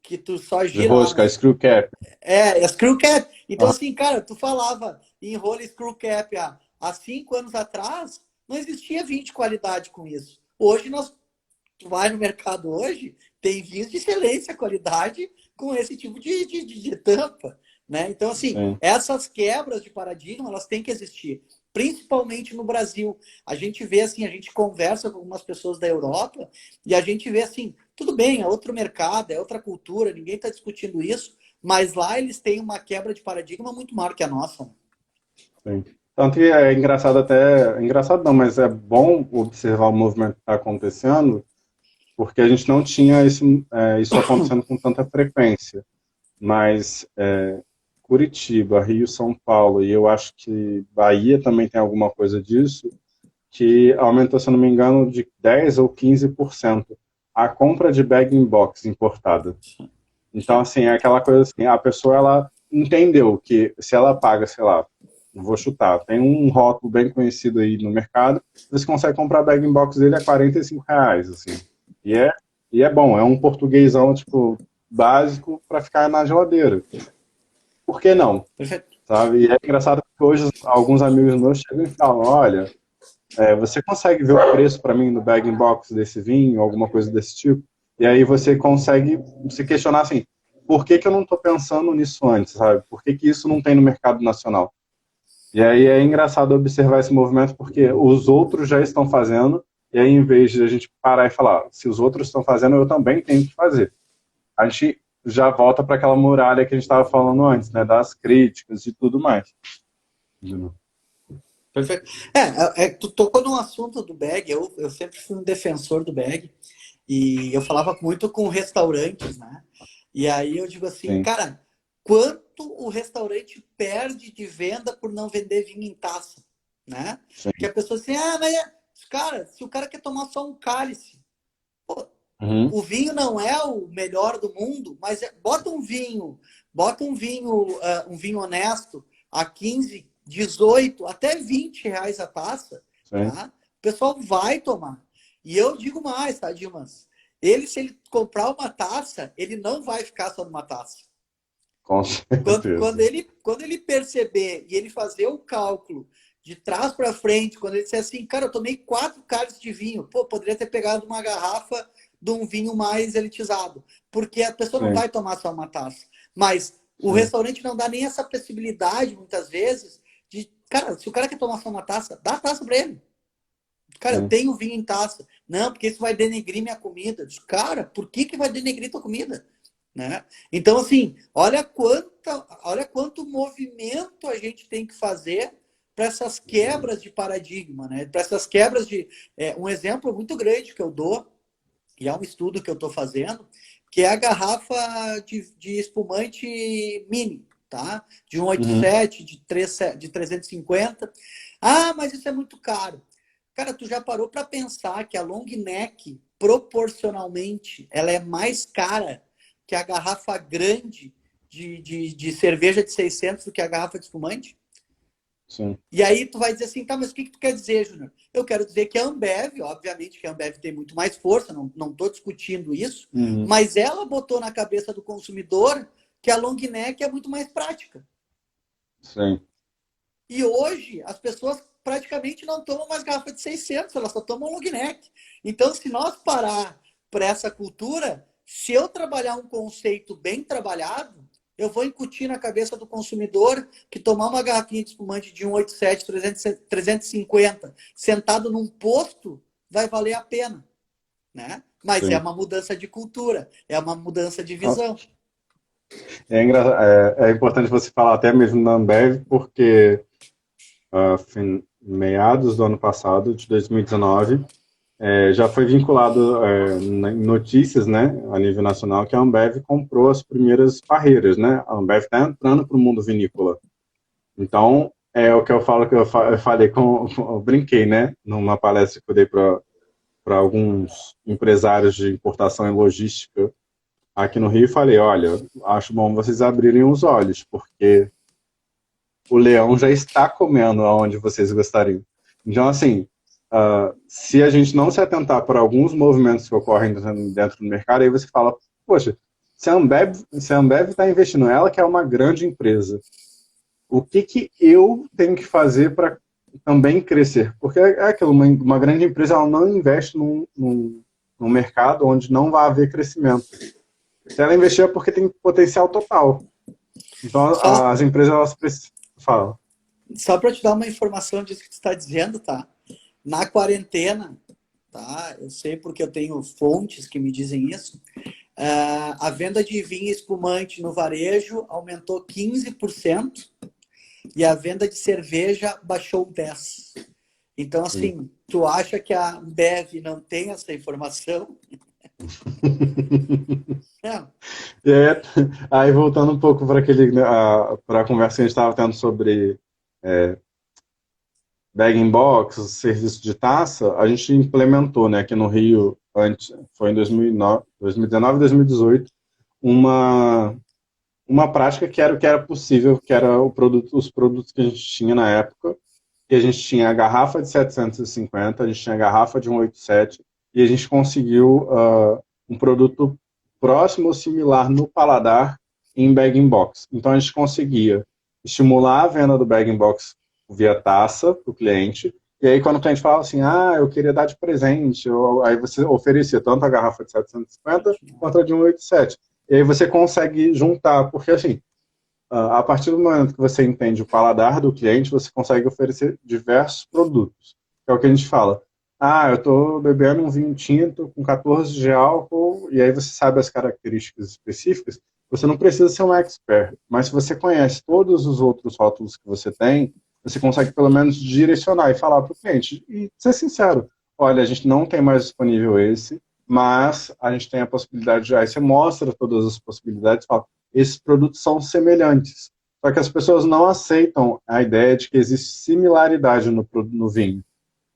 que tu só De gira lá, rosca, né? screw cap. É screw cap. Então, Ah, assim, cara, tu falava em rolha screw cap há 5 anos atrás, não existia vinho de qualidade com isso. Hoje, tu vai no mercado hoje, tem vinhos de excelência, qualidade, com esse tipo de tampa. Né? Então, assim, sim. essas quebras de paradigma, elas têm que existir. Principalmente no Brasil. A gente vê assim, a gente conversa com algumas pessoas da Europa e a gente vê assim, tudo bem, é outro mercado, é outra cultura, ninguém está discutindo isso, mas lá eles têm uma quebra de paradigma muito maior que a nossa. Sim. Tanto que é engraçado até, engraçado não, mas é bom observar o movimento que está acontecendo, porque a gente não tinha isso acontecendo com tanta frequência. Mas Curitiba, Rio, São Paulo, e eu acho que Bahia também tem alguma coisa disso, que aumentou, se eu não me engano, de 10 ou 15% a compra de bag-in-box importada. Então, Sim. assim, é aquela coisa assim, a pessoa, ela entendeu que se ela paga, sei lá, vou chutar, tem um rótulo bem conhecido aí no mercado, você consegue comprar bag-in-box dele a R$ 45, assim. E é, e é bom, é um portuguesão, tipo, básico para ficar na geladeira. Por que não? Perfeito. Sabe? E é engraçado porque hoje alguns amigos meus chegam e falam, olha, você consegue ver o preço para mim no bag-in-box desse vinho, alguma coisa desse tipo? E aí você consegue se questionar assim, por que que eu não estou pensando nisso antes, sabe? Por que que isso não tem no mercado nacional? E aí é engraçado observar esse movimento porque os outros já estão fazendo, e aí em vez de a gente parar e falar, se os outros estão fazendo, eu também tenho que fazer. A gente já volta para aquela muralha que a gente estava falando antes, né? Das críticas e tudo mais. Perfeito. Tu tocou no assunto do bag, eu sempre fui um defensor do bag, e eu falava muito com restaurantes, né? E aí eu digo assim, Sim, cara, quanto o restaurante perde de venda por não vender vinho em taça, né? Que sim. a pessoa assim, mas cara, se o cara quer tomar só um cálice, pô, Uhum. o vinho não é o melhor do mundo, mas bota um vinho honesto a 15, 18, até R$ 20 a taça, Sim, tá? O pessoal vai tomar. E eu digo mais, tá, Dimas? Se ele comprar uma taça, ele não vai ficar só numa taça. com Quando certeza. ele, quando ele perceber e ele fazer o cálculo de trás para frente, quando ele disser assim, cara, eu tomei 4 cálices de vinho, pô, poderia ter pegado uma garrafa de um vinho mais elitizado, porque a pessoa não Sim, vai tomar só uma taça. Mas o sim, restaurante não dá nem essa possibilidade, muitas vezes, de, cara, se o cara quer tomar só uma taça, dá a taça para ele. Cara, eu sim. tenho vinho em taça. Não, porque isso vai denegrir minha comida. Diz, cara, por que vai denegrir tua comida? Né? Então, assim, olha quanto movimento a gente tem que fazer para essas quebras de paradigma, né? Para essas quebras de. Um exemplo muito grande que eu dou, e é um estudo que eu estou fazendo, que é a garrafa de espumante mini, tá? De Uhum. 187, de 350. Ah, mas isso é muito caro. Cara, tu já parou para pensar que a long neck, proporcionalmente, ela é mais cara que a garrafa grande de cerveja de 600 do que a garrafa de espumante? Sim. E aí tu vai dizer assim, tá, mas o que tu quer dizer, Júnior? Eu quero dizer que a Ambev, obviamente que a Ambev tem muito mais força, não estou discutindo isso, Uhum. mas ela botou na cabeça do consumidor que a long neck é muito mais prática. Sim. E hoje as pessoas praticamente não tomam mais garrafa de 600, elas só tomam long neck. Então, se nós parar para essa cultura, se eu trabalhar um conceito bem trabalhado, eu vou incutir na cabeça do consumidor que tomar uma garrafinha de espumante de 187, 350, sentado num posto, vai valer a pena, né? Mas é Sim. uma mudança de cultura, é uma mudança de Ah, visão. é importante você falar até mesmo na Ambev, porque meados do ano passado, de 2019, já foi vinculado em notícias, né, a nível nacional, que a Ambev comprou as primeiras barreiras, né? A Ambev está entrando para o mundo vinícola. Então, é o que eu falo, que eu falei eu brinquei, né, numa palestra que eu dei para alguns empresários de importação e logística aqui no Rio, e falei, olha, acho bom vocês abrirem os olhos, porque o leão já está comendo aonde vocês gostariam. Então, assim, se a gente não se atentar para alguns movimentos que ocorrem dentro do mercado, aí você fala, poxa, se a Ambev está investindo, ela que é uma grande empresa, o que eu tenho que fazer para também crescer? Porque é aquilo, uma grande empresa ela não investe num mercado onde não vai haver crescimento. Se ela investir é porque tem potencial total. Então, Só, as empresas, elas precisam... Fala. só para te dar uma informação disso que tu está dizendo, tá? Na quarentena, tá? Eu sei porque eu tenho fontes que me dizem isso. A venda de vinho espumante no varejo aumentou 15% e a venda de cerveja baixou 10%. Então, Sim. assim, tu acha que a Ambev não tem essa informação? Não. É, aí voltando um pouco para a conversa que a gente estava tendo sobre bag-in-box, serviço de taça, a gente implementou, né, aqui no Rio, antes, foi em 2009, 2019 e 2018, uma, uma prática que era o que era possível, que era os produtos que a gente tinha na época, que a gente tinha a garrafa de 750, a gente tinha a garrafa de 187, e a gente conseguiu um produto próximo ou similar no paladar em bag-in-box. Então a gente conseguia estimular a venda do bag-in-box via taça para o cliente, e aí quando o cliente falava assim, eu queria dar de presente, aí você oferecia tanto a garrafa de 750 quanto a de 187. E aí você consegue juntar, porque assim, a partir do momento que você entende o paladar do cliente, você consegue oferecer diversos produtos. É o que a gente fala. Eu estou bebendo um vinho tinto com 14 de álcool, e aí você sabe as características específicas. Você não precisa ser um expert, mas se você conhece todos os outros rótulos que você tem, você consegue pelo menos direcionar e falar para o cliente. E ser sincero, olha, a gente não tem mais disponível esse, mas a gente tem a possibilidade de... Aí você mostra todas as possibilidades e fala, esses produtos são semelhantes. Só que as pessoas não aceitam a ideia de que existe similaridade no vinho.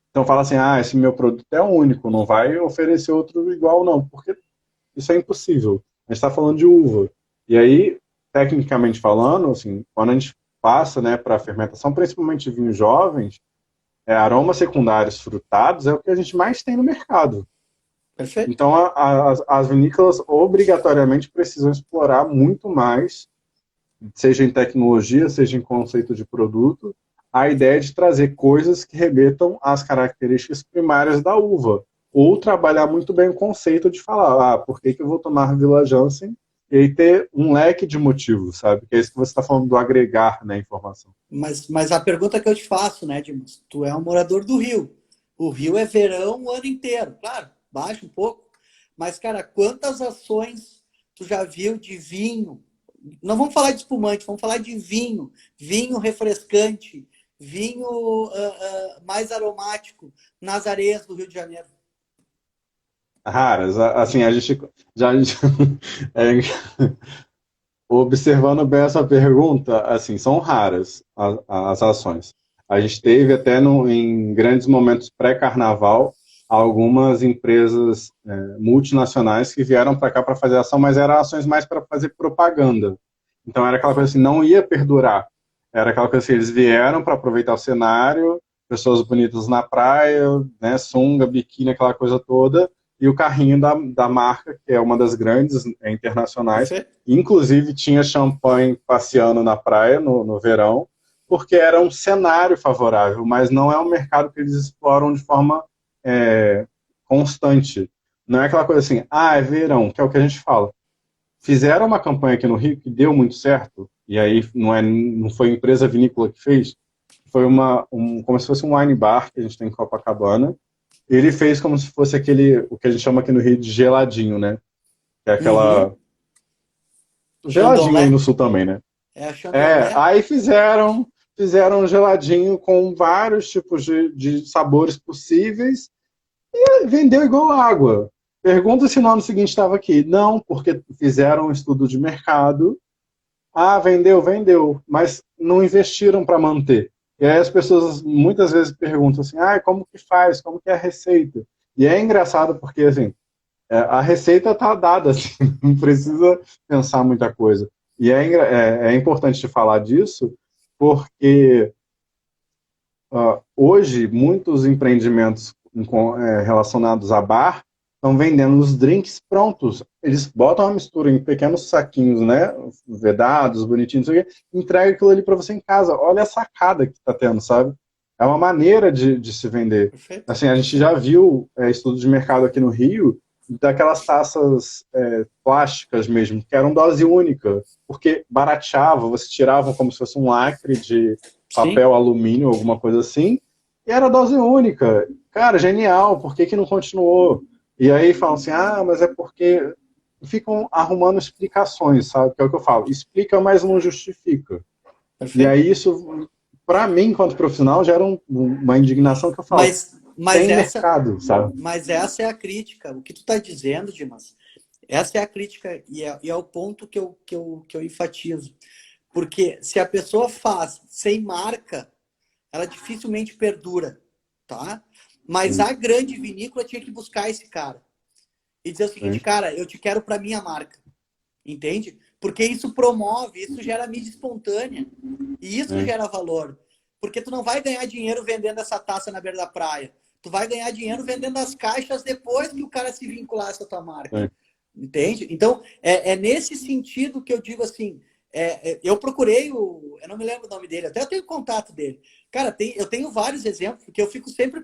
Então fala assim, esse meu produto é único, não vai oferecer outro igual não, porque isso é impossível. A gente está falando de uva. E aí, tecnicamente falando, assim, quando a gente passa, né, para a fermentação, principalmente vinhos jovens, aromas secundários frutados é o que a gente mais tem no mercado. Perfeito. Então, as vinícolas obrigatoriamente precisam explorar muito mais, seja em tecnologia, seja em conceito de produto, a ideia de trazer coisas que remetam às características primárias da uva. Ou trabalhar muito bem o conceito de falar, por que eu vou tomar Villa Jansen? E aí ter um leque de motivos, sabe? Que é isso que você está falando do agregar na informação. Mas a pergunta que eu te faço, né, Dimas? Tu é um morador do Rio. O Rio é verão o ano inteiro. Claro, baixa um pouco. Mas, cara, quantas ações tu já viu de vinho? Não vamos falar de espumante, vamos falar de vinho. Vinho refrescante, vinho mais aromático nas areias do Rio de Janeiro. Raras, assim, a gente já é, observando bem essa pergunta, assim, são raras as ações. A gente teve até em grandes momentos pré-carnaval algumas empresas multinacionais que vieram para cá para fazer ação, mas eram ações mais para fazer propaganda. Então era aquela coisa assim, não ia perdurar. Era aquela coisa assim, eles vieram para aproveitar o cenário, pessoas bonitas na praia, né, sunga, biquíni, aquela coisa toda, e o carrinho da marca, que é uma das grandes internacionais, Perfeito. inclusive tinha champanhe passeando na praia no verão, porque era um cenário favorável, mas não é um mercado que eles exploram de forma constante. Não é aquela coisa assim, é verão, que é o que a gente fala. Fizeram uma campanha aqui no Rio que deu muito certo, e aí não foi a empresa vinícola que fez, foi como se fosse um wine bar que a gente tem em Copacabana. Ele fez como se fosse o que a gente chama aqui no Rio de geladinho, né? Que é aquela... Uhum. Geladinho aí Chandomlé? no sul também, né? É a chandomlé? Aí fizeram um geladinho com vários tipos de sabores possíveis Vendeu igual água. Pergunta se no ano seguinte estava aqui. Não, porque fizeram um estudo de mercado. Ah, vendeu, vendeu, mas não investiram para manter. E aí as pessoas muitas vezes perguntam assim, ah, como que faz? Como que é a receita? E é engraçado porque, assim, a receita está dada, assim, não precisa pensar muita coisa. E é importante te falar disso porque hoje muitos empreendimentos relacionados a bar estão vendendo os drinks prontos. Eles botam a mistura em pequenos saquinhos, né, vedados, bonitinhos, entrega aquilo ali para você em casa. Olha a sacada que está tendo, sabe? É uma maneira de se vender. Perfeito, Assim, a gente já perfeito. viu estudo de mercado aqui no Rio daquelas taças plásticas mesmo, que eram dose única, porque barateava, você tirava como se fosse um lacre de Sim, papel alumínio, alguma coisa assim, e era dose única. Cara, genial, por que que não continuou? E aí falam assim, ah, mas é porque ficam arrumando explicações, sabe? Que é o que eu falo, explica, mas não justifica. E perfeito. aí isso, para mim, enquanto profissional, gera uma indignação que eu falo, Mas tem essa, mercado, sabe? mas essa é a crítica. O que tu está dizendo, Dimas, essa é a crítica e é o ponto que eu enfatizo. Porque se a pessoa faz sem marca, ela dificilmente perdura, tá? Mas Sim, a grande vinícola tinha que buscar esse cara e dizer o seguinte, sim, cara, eu te quero para minha marca, entende? Porque isso promove, isso gera mídia espontânea e isso sim, gera valor. Porque tu não vai ganhar dinheiro vendendo essa taça na beira da praia. Tu vai ganhar dinheiro vendendo as caixas depois que o cara se vincular a essa tua marca. sim. Entende? Então, é nesse sentido que eu digo assim. Eu procurei eu não me lembro o nome dele, até eu tenho contato dele. Cara, eu tenho vários exemplos, porque eu fico sempre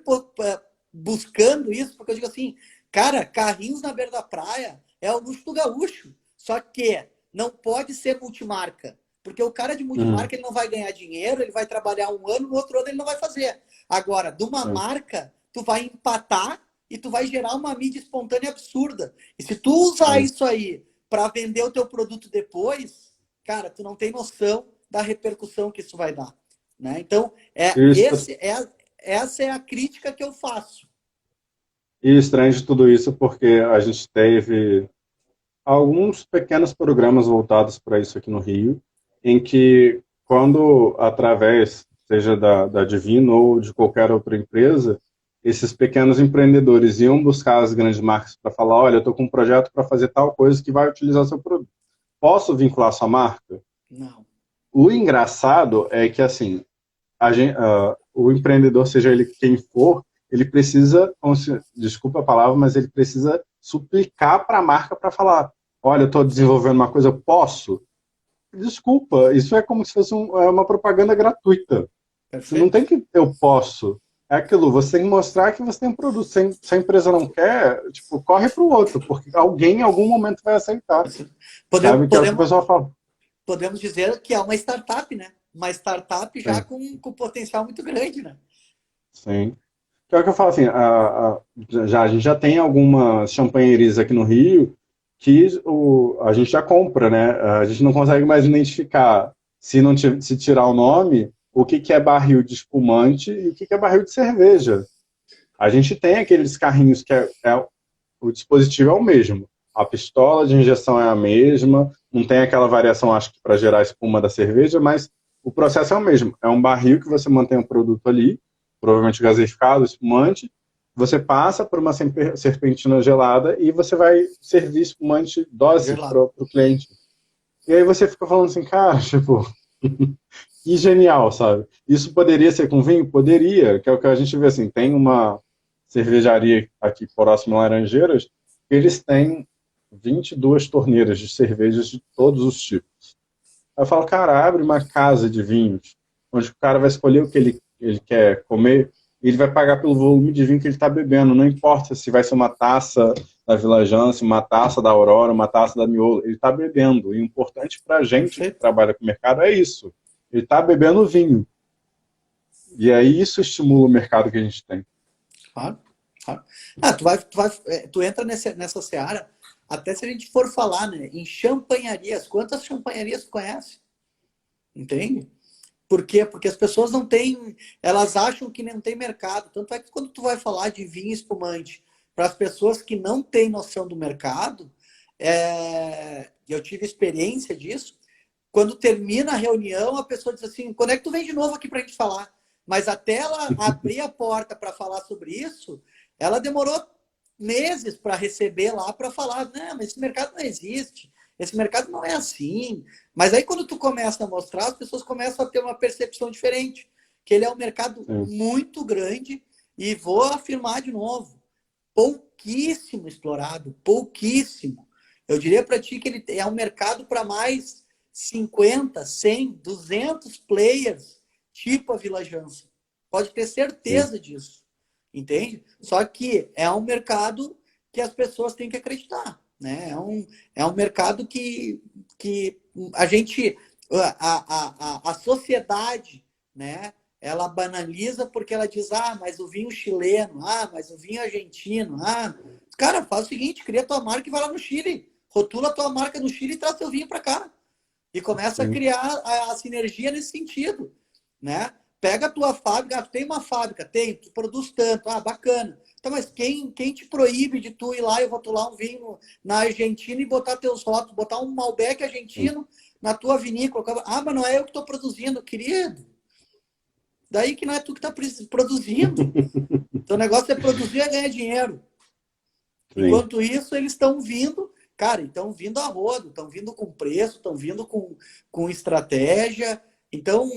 buscando isso, porque eu digo assim, cara, carrinhos na beira da praia é o luxo do gaúcho. Só que não pode ser multimarca. Porque o cara de Uhum, multimarca ele não vai ganhar dinheiro, ele vai trabalhar um ano, no outro ano ele não vai fazer. Agora, de uma sim. marca, tu vai empatar e tu vai gerar uma mídia espontânea absurda. E se tu usar Sim. isso aí para vender o teu produto depois, cara, tu não tem noção da repercussão que isso vai dar. Né? Então, Isso, essa é a crítica que eu faço. e estranho de tudo isso porque a gente teve alguns pequenos programas voltados para isso aqui no Rio, em que quando através, seja da Divino ou de qualquer outra empresa, esses pequenos empreendedores iam buscar as grandes marcas para falar, olha, eu estou com um projeto para fazer tal coisa que vai utilizar seu produto. Posso vincular sua marca? Não. O engraçado é que assim, o empreendedor, seja ele quem for, ele precisa, desculpa a palavra, mas ele precisa suplicar para a marca para falar: olha, eu estou desenvolvendo uma coisa, eu posso? Desculpa, isso é como se fosse uma propaganda gratuita. Você não Perfeito? tem que eu posso. É aquilo, você tem que mostrar que você tem um produto. Se a empresa não quer, tipo, corre para o outro, porque alguém em algum momento vai aceitar. Podemos, Sabe? Que é o que o podemos, pessoal fala. podemos dizer que é uma startup, né? Uma startup já Sim, com potencial muito grande, né? sim. Que é o que eu falo assim, a gente já tem algumas champanherias aqui no Rio que a gente já compra, né? A gente não consegue mais identificar, se não se tirar o nome, o que, que é barril de espumante e o que, que é barril de cerveja. A gente tem aqueles carrinhos que o dispositivo é o mesmo. A pistola de injeção é a mesma, não tem aquela variação, acho que, para gerar espuma da cerveja, mas o processo é o mesmo. É um barril que você mantém o produto ali, provavelmente gaseificado, espumante, você passa por uma serpentina gelada e você vai servir espumante dose para Gelado. o cliente. E aí você fica falando assim, cara, tipo, que genial, sabe? Isso poderia ser com vinho? Poderia, que é o que a gente vê assim, tem uma cervejaria aqui próximo a Laranjeiras, que eles têm 22 torneiras de cervejas de todos os tipos. Aí eu falo, cara, abre uma casa de vinhos, onde o cara vai escolher o que ele quer comer, e ele vai pagar pelo volume de vinho que ele está bebendo. Não importa se vai ser uma taça da Vila Jance, uma taça da Aurora, uma taça da Miolo, ele está bebendo. E o importante para a gente que Perfeito? trabalha com o mercado é isso. Ele está bebendo vinho. E aí isso estimula o mercado que a gente tem. Claro, claro. Tu entra nessa seara, até se a gente for falar, né, em champanharias, quantas champanharias tu conhece? Entende? Por quê? Porque as pessoas não têm, elas acham que não tem mercado. Tanto é que quando tu vai falar de vinho espumante para as pessoas que não têm noção do mercado, eu tive experiência disso, quando termina a reunião, a pessoa diz assim, quando é que tu vem de novo aqui para a gente falar? Mas até ela abrir a porta para falar sobre isso, ela demorou meses para receber lá para falar, não, mas esse mercado não existe, esse mercado não é assim. Mas aí quando tu começa a mostrar, as pessoas começam a ter uma percepção diferente, que ele é um mercado muito grande e vou afirmar de novo, pouquíssimo explorado, pouquíssimo. Eu diria para ti que ele é um mercado para mais 50, 100, 200 players, tipo a Vila Jansen. Pode ter certeza disso, entende? Só que é um mercado que as pessoas têm que acreditar, né? É um mercado que a gente, a sociedade, né? Ela banaliza porque ela diz, mas o vinho chileno, mas o vinho argentino, Cara, faz o seguinte, cria tua marca e vai lá no Chile. Rotula a tua marca no Chile e traz teu vinho para cá. E começa a criar a sinergia nesse sentido, né? Pega a tua fábrica, tu tem uma fábrica, tu produz tanto, bacana. Então, mas quem te proíbe de tu ir lá e rotular um vinho na Argentina e botar teus rótulos, botar um Malbec argentino na tua vinícola? Mas não é eu que estou produzindo, querido. Daí que não é tu que está produzindo. Então, o negócio é produzir e ganhar dinheiro. Enquanto isso, eles estão vindo, cara, estão vindo a rodo, estão vindo com preço, estão vindo com estratégia. Então,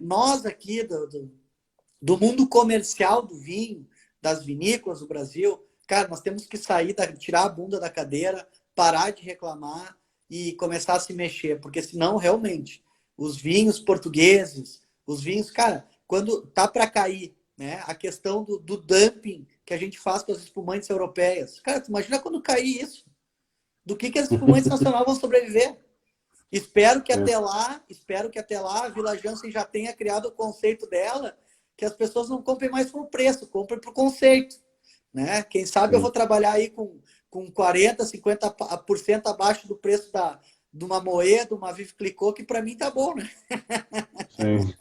nós aqui do mundo comercial do vinho, das vinícolas do Brasil, cara, nós temos que sair, tirar a bunda da cadeira, parar de reclamar e começar a se mexer, porque senão, realmente, os vinhos portugueses, os vinhos, cara, quando tá para cair, né, a questão do dumping que a gente faz com as espumantes europeias. Cara, tu imagina quando cair isso? Do que as espumantes nacionais vão sobreviver? Espero que até lá a Vila Jansen já tenha criado o conceito dela, que as pessoas não comprem mais por preço, comprem por conceito, né? Quem sabe eu vou trabalhar aí com 40, 50% abaixo do preço de uma Moed, de uma Vive Clicquot, que para mim tá bom, né? Sim.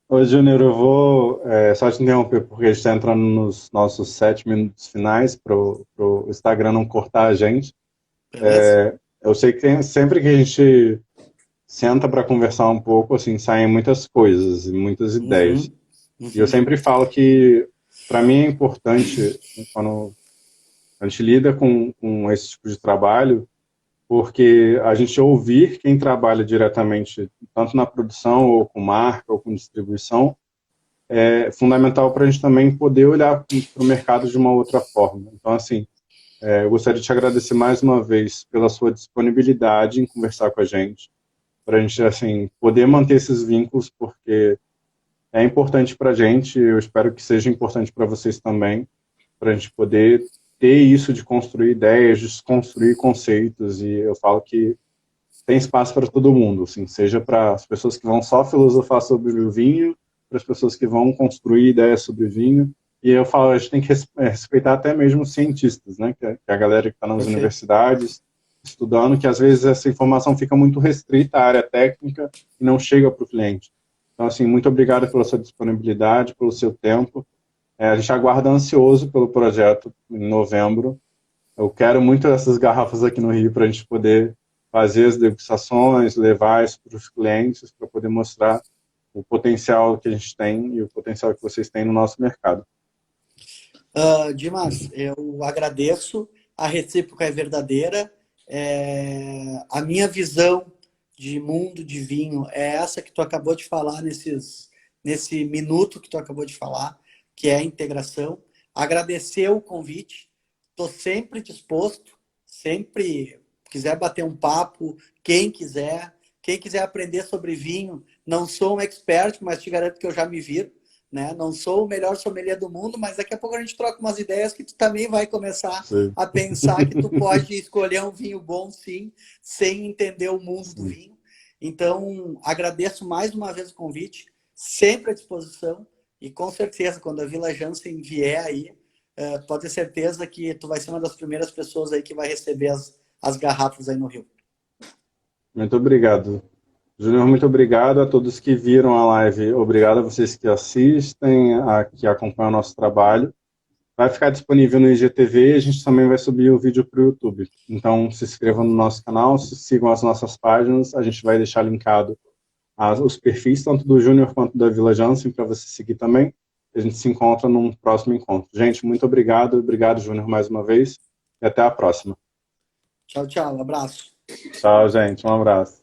Ô, Júnior, eu vou só te interromper, porque a gente está entrando nos nossos 7 minutos finais para o Instagram não cortar a gente. Eu sei que sempre que a gente senta para conversar um pouco, assim, saem muitas coisas e muitas ideias. E eu sempre falo que, para mim, é importante, quando a gente lida com esse tipo de trabalho, porque a gente ouvir quem trabalha diretamente, tanto na produção, ou com marca, ou com distribuição, é fundamental para a gente também poder olhar para o mercado de uma outra forma. Então, assim, eu gostaria de te agradecer mais uma vez pela sua disponibilidade em conversar com a gente, para a gente, assim, poder manter esses vínculos, porque é importante para a gente, eu espero que seja importante para vocês também, para a gente poder ter isso de construir ideias, de desconstruir conceitos, e eu falo que tem espaço para todo mundo, assim, seja para as pessoas que vão só filosofar sobre o vinho, para as pessoas que vão construir ideias sobre vinho, e eu falo, a gente tem que respeitar até mesmo os cientistas, né, que é a galera que está nas universidades, estudando, que às vezes essa informação fica muito restrita à área técnica e não chega para o cliente. Então, assim, muito obrigado pela sua disponibilidade, pelo seu tempo. A gente aguarda ansioso pelo projeto em novembro. Eu quero muito essas garrafas aqui no Rio para a gente poder fazer as degustações, levar isso para os clientes, para poder mostrar o potencial que a gente tem e o potencial que vocês têm no nosso mercado. Dimas, eu agradeço, a recíproca é verdadeira. A minha visão de mundo de vinho é essa que tu acabou de falar nesse minuto que tu acabou de falar, que é a integração. Agradecer o convite, estou sempre disposto, sempre quiser bater um papo, quem quiser aprender sobre vinho, não sou um expert, mas te garanto que eu já me viro, né? Não sou o melhor sommelier do mundo, mas daqui a pouco a gente troca umas ideias que tu também vai começar a pensar que tu pode escolher um vinho bom, sim, sem entender o mundo do vinho. Então, agradeço mais uma vez o convite, sempre à disposição, e com certeza, quando a Vila Jansen vier aí, pode ter certeza que tu vai ser uma das primeiras pessoas aí que vai receber as garrafas aí no Rio. Muito obrigado. Júnior, muito obrigado a todos que viram a live. Obrigado a vocês que assistem, que acompanham o nosso trabalho. Vai ficar disponível no IGTV e a gente também vai subir o vídeo para o YouTube. Então, se inscrevam no nosso canal, sigam as nossas páginas. A gente vai deixar linkado os perfis, tanto do Júnior quanto da Vila Jansen, para você seguir também. A gente se encontra num próximo encontro. Gente, muito obrigado. Obrigado, Júnior, mais uma vez. E até a próxima. Tchau, tchau. Um abraço. Tchau, gente. Um abraço.